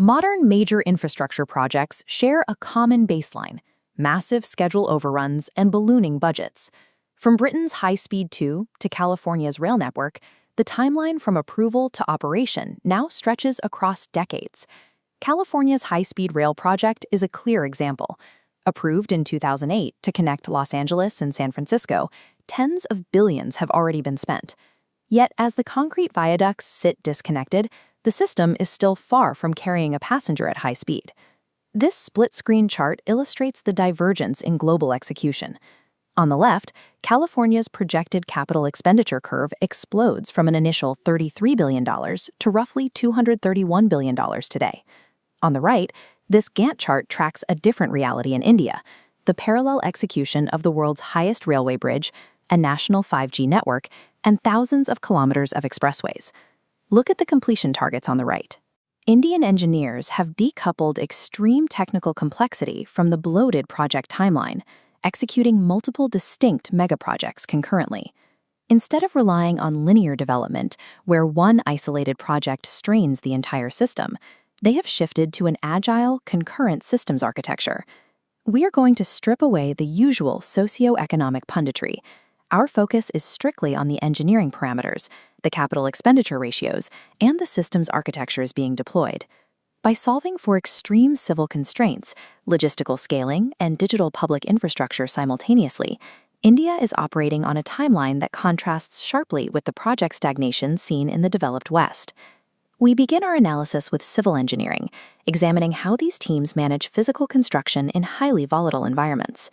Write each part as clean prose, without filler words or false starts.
Modern major infrastructure projects share a common baseline: massive schedule overruns and ballooning budgets. From Britain's High-Speed 2 to California's rail network, the timeline from approval to operation now stretches across decades. California's high-speed rail project is a clear example. Approved in 2008 to connect Los Angeles and San Francisco, tens of billions have already been spent. Yet, as the concrete viaducts sit disconnected, the system is still far from carrying a passenger at high speed. This split-screen chart illustrates the divergence in global execution. On the left, California's projected capital expenditure curve explodes from an initial $33 billion to roughly $231 billion today. On the right, this Gantt chart tracks a different reality in India: the parallel execution of the world's highest railway bridge, a national 5G network, and thousands of kilometers of expressways. Look at the completion targets on the right. Indian engineers have decoupled extreme technical complexity from the bloated project timeline, executing multiple distinct megaprojects concurrently. Instead of relying on linear development, where one isolated project strains the entire system, they have shifted to an agile, concurrent systems architecture. We are going to strip away the usual socio-economic punditry. Our focus is strictly on the engineering parameters, the capital expenditure ratios, and the systems architectures being deployed. By solving for extreme civil constraints, logistical scaling, and digital public infrastructure simultaneously, India is operating on a timeline that contrasts sharply with the project stagnation seen in the developed West. We begin our analysis with civil engineering, examining how these teams manage physical construction in highly volatile environments.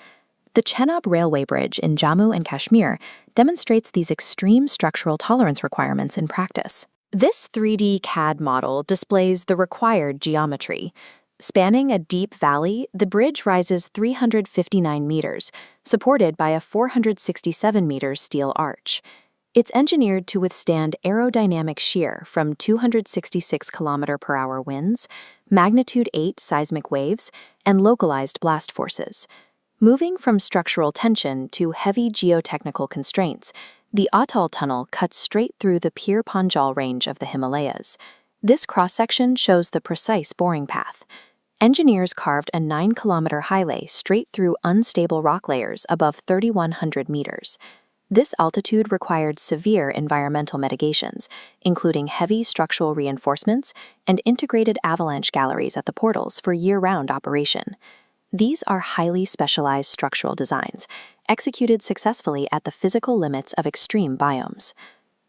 The Chenab Railway Bridge in Jammu and Kashmir demonstrates these extreme structural tolerance requirements in practice. This 3D CAD model displays the required geometry. Spanning a deep valley, the bridge rises 359 meters, supported by a 467-meter steel arch. It's engineered to withstand aerodynamic shear from 266 km/h winds, magnitude 8 seismic waves, and localized blast forces. Moving from structural tension to heavy geotechnical constraints, the Atal Tunnel cuts straight through the Pir Panjal range of the Himalayas. This cross-section shows the precise boring path. Engineers carved a 9-kilometer highlay straight through unstable rock layers above 3,100 meters. This altitude required severe environmental mitigations, including heavy structural reinforcements and integrated avalanche galleries at the portals for year-round operation. These are highly specialized structural designs, executed successfully at the physical limits of extreme biomes.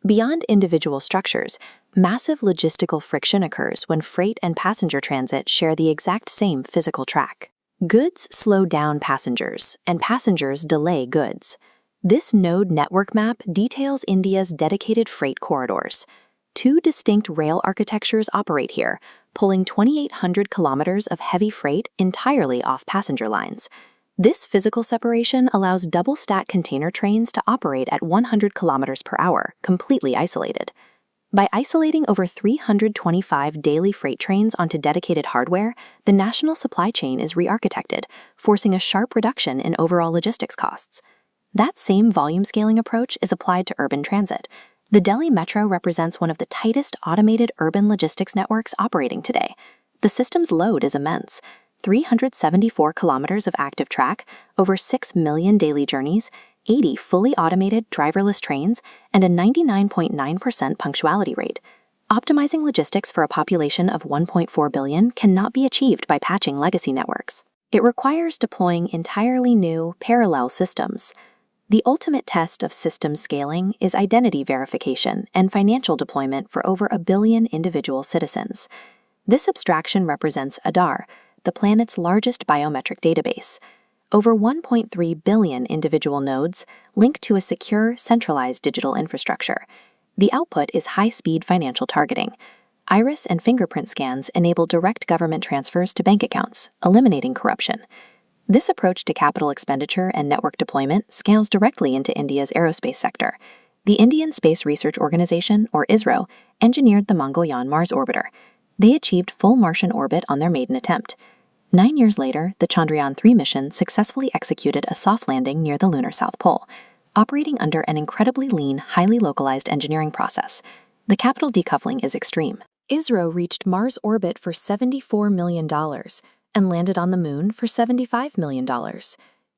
Beyond individual structures, massive logistical friction occurs when freight and passenger transit share the exact same physical track. Goods slow down passengers, and passengers delay goods. This node network map details India's dedicated freight corridors. Two distinct rail architectures operate here, pulling 2,800 kilometers of heavy freight entirely off passenger lines. This physical separation allows double-stack container trains to operate at 100 kilometers per hour, completely isolated. By isolating over 325 daily freight trains onto dedicated hardware, the national supply chain is re-architected, forcing a sharp reduction in overall logistics costs. That same volume scaling approach is applied to urban transit. The Delhi Metro represents one of the tightest automated urban logistics networks operating today. The system's load is immense: 374 kilometers of active track, over 6 million daily journeys, 80 fully automated driverless trains, and a 99.9% punctuality rate. Optimizing logistics for a population of 1.4 billion cannot be achieved by patching legacy networks. It requires deploying entirely new, parallel systems. The ultimate test of systems scaling is identity verification and financial deployment for over 1 billion individual citizens. This abstraction represents Aadhaar, the planet's largest biometric database. Over 1.3 billion individual nodes linked to a secure, centralized digital infrastructure. The output is high-speed financial targeting. Iris and fingerprint scans enable direct government transfers to bank accounts, eliminating corruption. This approach to capital expenditure and network deployment scales directly into India's aerospace sector. The Indian Space Research Organization, or ISRO, engineered the Mangalyaan Mars orbiter. They achieved full Martian orbit on their maiden attempt. 9 years later, the Chandrayaan-3 mission successfully executed a soft landing near the lunar South Pole, operating under an incredibly lean, highly localized engineering process. The capital decoupling is extreme. ISRO reached Mars orbit for $74 million and landed on the Moon for $75 million.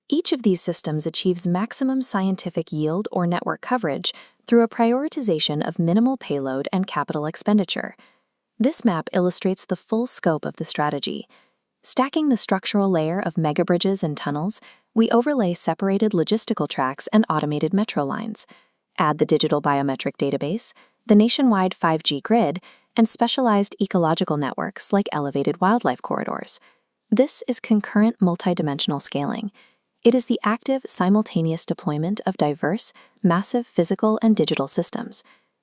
Each of these systems achieves maximum scientific yield or network coverage through a prioritization of minimal payload and capital expenditure. This map illustrates the full scope of the strategy. Stacking the structural layer of megabridges and tunnels, we overlay separated logistical tracks and automated metro lines. Add the digital biometric database, the nationwide 5G grid, and specialized ecological networks like elevated wildlife corridors. This is concurrent multidimensional scaling. It is the active, simultaneous deployment of diverse, massive physical and digital systems.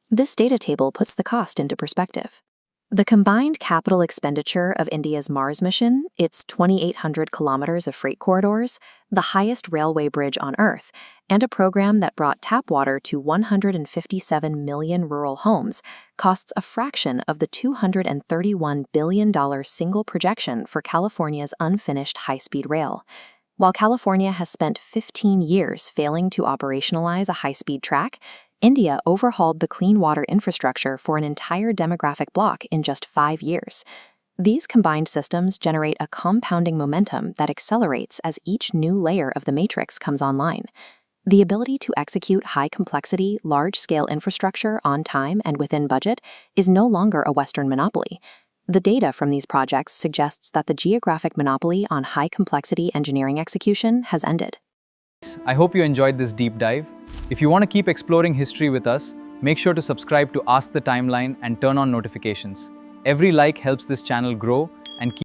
This data table puts the cost into perspective. The combined capital expenditure of India's Mars mission, its 2,800 kilometers of freight corridors, the highest railway bridge on Earth, and a program that brought tap water to 157 million rural homes, costs a fraction of the $231 billion single projection for California's unfinished high-speed rail. While California has spent 15 years failing to operationalize a high-speed track, India overhauled the clean water infrastructure for an entire demographic block in just 5 years. These combined systems generate a compounding momentum that accelerates as each new layer of the matrix comes online. The ability to execute high-complexity, large-scale infrastructure on time and within budget is no longer a Western monopoly. The data from these projects suggests that the geographic monopoly on high-complexity engineering execution has ended. I hope you enjoyed this deep dive. If you want to keep exploring history with us, make sure to subscribe to Ask the Timeline and turn on notifications. Every like helps this channel grow and keep